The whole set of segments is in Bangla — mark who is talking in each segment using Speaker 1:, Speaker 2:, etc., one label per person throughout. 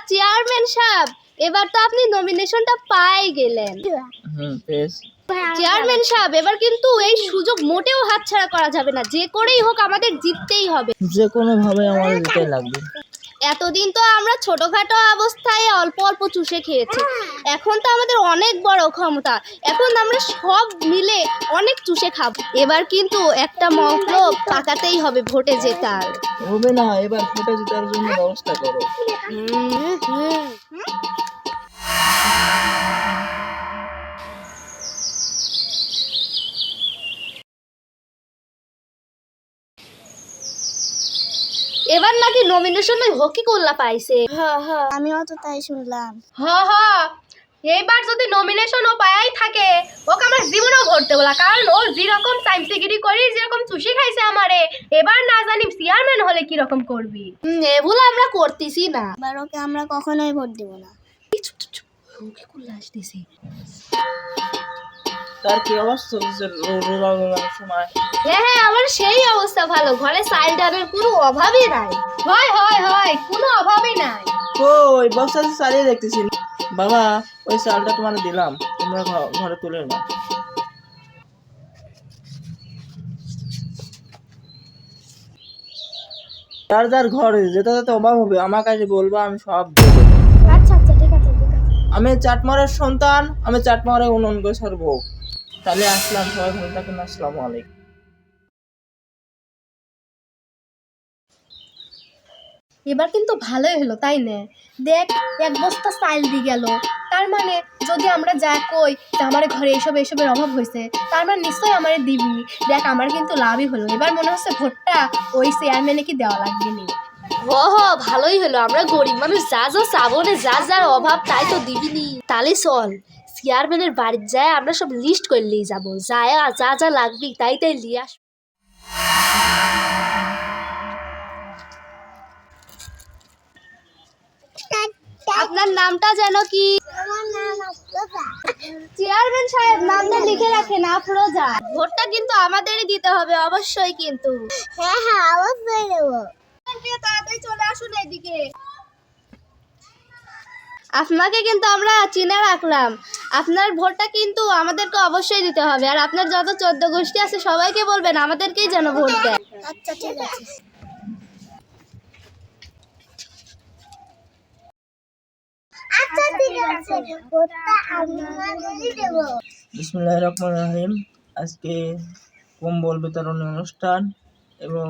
Speaker 1: চেয়ারম্যান সাহেব, এবার তো আপনি নমিনেশনটা পাই গেলেন। চেয়ারম্যান সাহেব, এবার কিন্তু এই সুযোগ মোটেও হাতছাড়া করা যাবে না, যে করেই হোক আমাদের জিততেই হবে,
Speaker 2: যে কোনো ভাবে আমাদের জিততে লাগবে।
Speaker 1: এতদিন তো আমরা ছোটখাটো অবস্থায় অল্প অল্প চুষে খেয়েছি, এখন তো আমাদের অনেক বড় ক্ষমতা, এখন আমরা সব মিলে অনেক চুষে খাবো। এবার কিন্তু একটা মতলব পাকাতেই হবে ভোটে জেতার।
Speaker 2: হবে না, এবার ভোটে জেতার জন্য ব্যবস্থা করো।
Speaker 1: এবার নাকি নমিনেশনে হকি কোল্লা পাইছে।
Speaker 3: আমিও তো তাই শুনলাম।
Speaker 1: এইবার যদি নমিনেশন ও পায়াই থাকে, ওকে আমার জীবনেও ভোট দেবো না, কারণ ও যেরকম সাইন্সিগিরি করি, যেরকম চুষি খাইছে আমারে, এবার না জানি চেয়ারম্যান হলে কি রকম করবি। এগুলো আমরা করতেছি না,
Speaker 3: এবার ওকে আমরা কখনোই ভোট দেব না।
Speaker 2: তার কি অবস্থা হচ্ছে সময়?
Speaker 1: হ্যাঁ, আমার সেই অবস্থা ভালো, ঘরে চাল ডালের কোনো অভাবই নাই। হয় কোনো অভাবই নাই।
Speaker 2: ওই বস্তা চালিয়ে দেখতেছি। বাবা, ওই চালটা তোমার দিলাম, তোমরা ঘরে তুলে নাও। যার যার ঘরে যেতে যেতে অভাব হবে, আমার কাছে বলবো, আমি সব দেবো।
Speaker 3: আচ্ছা ঠিক আছে।
Speaker 2: আমি চাটমারের সন্তান, আমি চাটমারে উন্নয়ন করে ছাড়বো। তাহলে আসলাম, সবাই ভালো থাকেন, আসসালামু আলাইকুম।
Speaker 1: এবার কিন্তু ভালোই হলো, তাই না? দেখ, এক বস্তা চাল দিয়ে গেল, তার মানে যদি আমরা যা কই আমার ঘরে এসবের অভাব হয়েছে, তার মানে নিশ্চয়ই আমার দিবি। দেখ, আমার কিন্তু লাভই হলো। এবার মনে হচ্ছে ভোটটা ওই চেয়ারম্যানে কি দেওয়া লাগবে নি। ভালোই হলো, আমরা গরিব মানুষ যা যা চাবো না, যার অভাব তাই তো দিবিনি। তাহলে চল চেয়ারম্যানের বাড়ির যায় আমরা সব লিস্ট করে নিয়ে যাবো, যায় যা যা লাগবে তাই নিয়ে আস। আপনার নামটা যেন কি? চেয়ারম্যান সাহেব, নামটা লিখে রাখেন, আফরোজা। ভোটটা কিন্তু আমাদেরই দিতে হবে, অবশ্যই কিন্তু।
Speaker 3: হ্যাঁ অবশ্যই দেবো।
Speaker 1: তাড়াতাড়ি চলে আসুন এইদিকে। আপনাকে কিন্তু আমরা চিনে রাখলাম, আপনার ভোটটা কিন্তু আমাদেরকে অবশ্যই দিতে হবে, আর আপনার যত 14 গোষ্ঠী আছে সবাইকে বলবেন আমাদেরকেই যেন ভোট দেয়।
Speaker 3: আচ্ছা ঠিক আছে।
Speaker 2: বিসমিল্লাহির রহমানির রহিম। আজকে কম্বল বিতরণী অনুষ্ঠান, এবং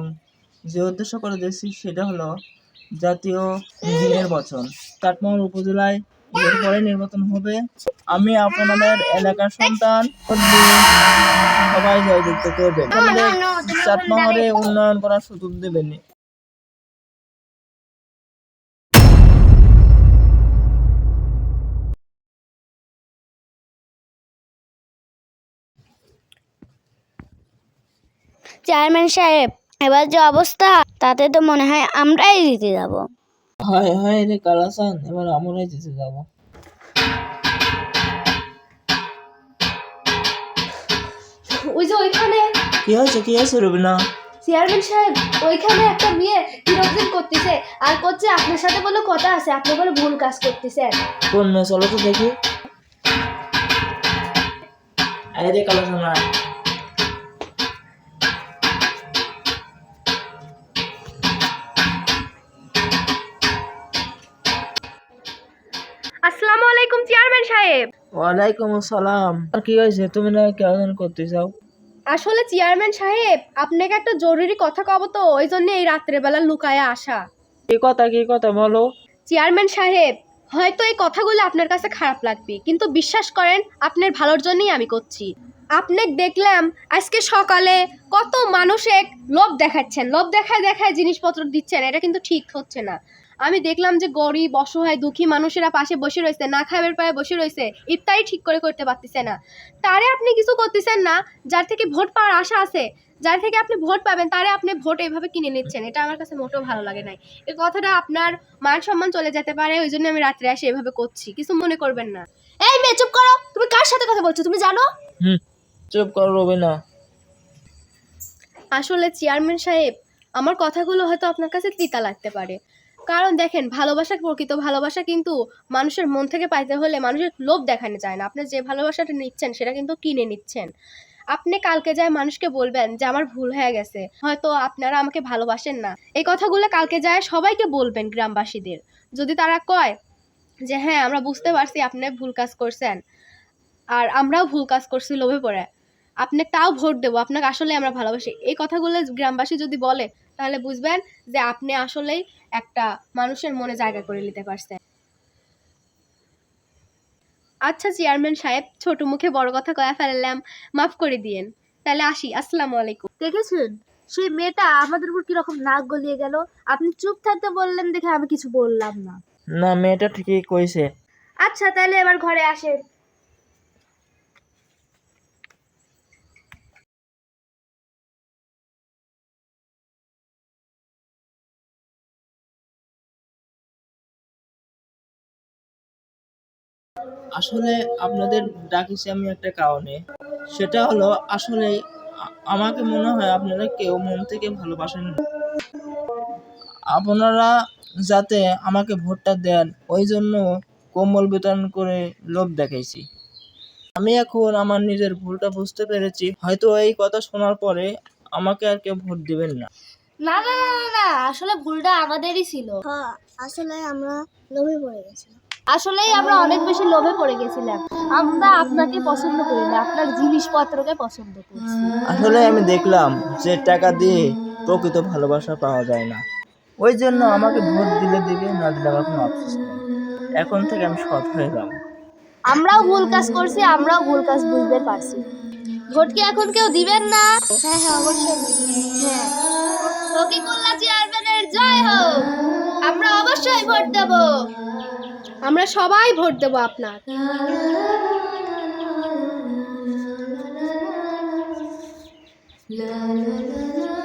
Speaker 2: যে উদ্দেশ্য করে দিয়েছি সেটা হলো জাতীয় নির্বাচন। চাটমোহর উপজেলায় এর পরে নির্বাচন হবে। আমি আপনাদের এলাকার সন্তান, সবাই জয়যুক্ত করবেন, আমাদের চাটমোহরে উন্নয়ন করার সুযোগ দেবেন।
Speaker 3: চেয়ারম্যান সাহেব, এবার যে অবস্থা, তাতে তো মনে হয় আমরাই জিতে যাব।
Speaker 2: হায় রে কালাসান, এবার আমরাই জিতে যাবো।
Speaker 1: ওই যে ওইখানে
Speaker 2: কি হয়েছে রুবিনা?
Speaker 1: চেয়ারম্যান সাহেব, ওইখানে একটা মেয়ে বিরোধন করতেছে, আর করছে আপনার সাথে বলে কথা আছে, আপনি বলে ভুল কাজ করতেছেন।
Speaker 2: কোন মেয়ে? চলো তো দেখি। আরে কালাসান,
Speaker 1: আসসালামু আলাইকুম চেয়ারম্যান সাহেব।
Speaker 2: ওয়ালাইকুম আসসালাম। আর কি হয়েছে? তুমি না কেমন করতে চাও?
Speaker 1: আসলে চেয়ারম্যান সাহেব, আপনাকে একটা জরুরি কথা কব, তো ওই জন্য এই রাত্রেবেলা লুকায়া আসা।
Speaker 2: কি কথা বলো।
Speaker 1: চেয়ারম্যান সাহেব, হয়তো এই কথাগুলো আপনার কাছে খারাপ লাগবে, কিন্তু বিশ্বাস করেন আপনার ভালোর জন্যই আমি করছি। আপনি দেখলাম আজকে সকালে কত মানুষ এক লোভ দেখাচ্ছেন, লোভ দেখায় জিনিসপত্র দিচ্ছেন, এটা কিন্তু ঠিক হচ্ছে না। আমি দেখলাম যে গরিব অসহায় দুঃখী মানুষেরা পাশে বসে রয়েছে, না খাবার পায়ে বসে রয়েছে, ইফতারি ঠিক করে করতে পারতেছে না, তারে আপনি কিছু করতেছেন না। যার থেকে ভোট পাওয়ার আশা আছে, যার থেকে আপনি ভোট পাবেন, তারে আপনি ভোট এইভাবে কিনে নিচ্ছেন, এটা আমার কাছে মোটেও ভালো লাগে নাই। এই কথাটা আপনার মান সম্মান চলে যেতে পারে, ওই জন্য আমি রাত্রে এসে এভাবে করছি, কিছু মনে করবেন না। এই মেয়ে, চুপ করো, তুমি কার সাথে কথা বলছো তুমি জানো?
Speaker 2: চুপ করো রবিনা।
Speaker 1: আসলে চেয়ারম্যান সাহেব, আমার কথাগুলো হয়তো আপনার কাছে তিতা লাগতে পারে, কারণ দেখেন, ভালোবাসা, প্রকৃত ভালোবাসা কিন্তু মানুষের মন থেকে পাইতে হলে মানুষের লোভ দেখানো যায় না। আপনি যে ভালোবাসাটা নিচ্ছেন সেটা কিন্তু কিনে নিচ্ছেন। আপনি কালকে যায় মানুষকে বলবেন যে আমার ভুল হয়ে গেছে, হয়তো আপনারা আমাকে ভালোবাসেন না, এই কথাগুলো কালকে যায় সবাইকে বলবেন, গ্রামবাসীদের। যদি তারা কয় যে হ্যাঁ আমরা বুঝতে পারছি আপনি ভুল কাজ করছেন, আর আমরাও ভুল কাজ করছি লোভে পড়ে, আপনি তাও ভোট দেবো, আপনাকে আসলে আমরা ভালোবাসি, এই কথাগুলো গ্রামবাসী যদি বলে, তাহলে বুঝবেন যে আপনি আসলেই একটা মানুষের মনে জায়গা করে নিতে পারছেন। আচ্ছা চেয়ারম্যান সাহেব, ছোট মুখে বড় কথা কয়া ফেললাম, মাফ করে দিয়েন। তাহলে আসি, আসসালামু আলাইকুম।
Speaker 4: দেখেছেন সেই মেয়েটা আমাদের উপর কিরকম নাক গলিয়ে গেল? আপনি চুপ থাকতে বললেন দেখে আমি কিছু বললাম না।
Speaker 2: না, মেয়েটা ঠিকই কইছে।
Speaker 4: আচ্ছা তাহলে এবার ঘরে আসেন।
Speaker 2: আসলে আপনাদের ডাকিছি আমি একটা কারণে, সেটা হলো আসলে আমাকে মনে হয় আপনারা কেউ মন থেকে ভালোবাসেন না। আপনারা যাতে আমাকে ভোটটা দেন ওই জন্য কম্বল বিতরণ করে লোভ দেখাইছি। আমি এখন আমার নিজের ভুলটা বুঝতে পেরেছি, হয়তো এই কথা শোনার পরে আমাকে আর কেউ ভোট দিবেন না।
Speaker 4: না না না না না, আসলে ভুলটা আমাদেরই ছিল।
Speaker 3: আসলে আমরা লোভে পড়ে গেছিলাম।
Speaker 4: আসলেই আমরা অনেক বেশি লোভে পড়ে গেছিলাম। আমরা আপনাকে পছন্দ করি না, আপনার জিনিসপত্রকে পছন্দ করছি।
Speaker 2: আসলে আমি দেখলাম যে টাকা দিয়ে প্রকৃত ভালোবাসা পাওয়া যায় না, ওই জন্য আমাকে ভোট দিলে দিবে, না দিলে আমার কোনো আফসোস নেই। এখন থেকে আমি সৎ হয়ে যাব।
Speaker 4: আমরাও ভুল কাজ করছি, আমরাও ভুল কাজ বুঝতে পারছি। ভোট কি এখন কেউ দিবেন না?
Speaker 3: হ্যাঁ হ্যাঁ অবশ্যই।
Speaker 4: হ্যাঁ, শফিকুল্লাহ চেয়ারম্যানের জয় হোক। আমরা অবশ্যই ভোট দেব।
Speaker 1: আমরা সবাই ভোট দেবো আপনার।
Speaker 4: La la la la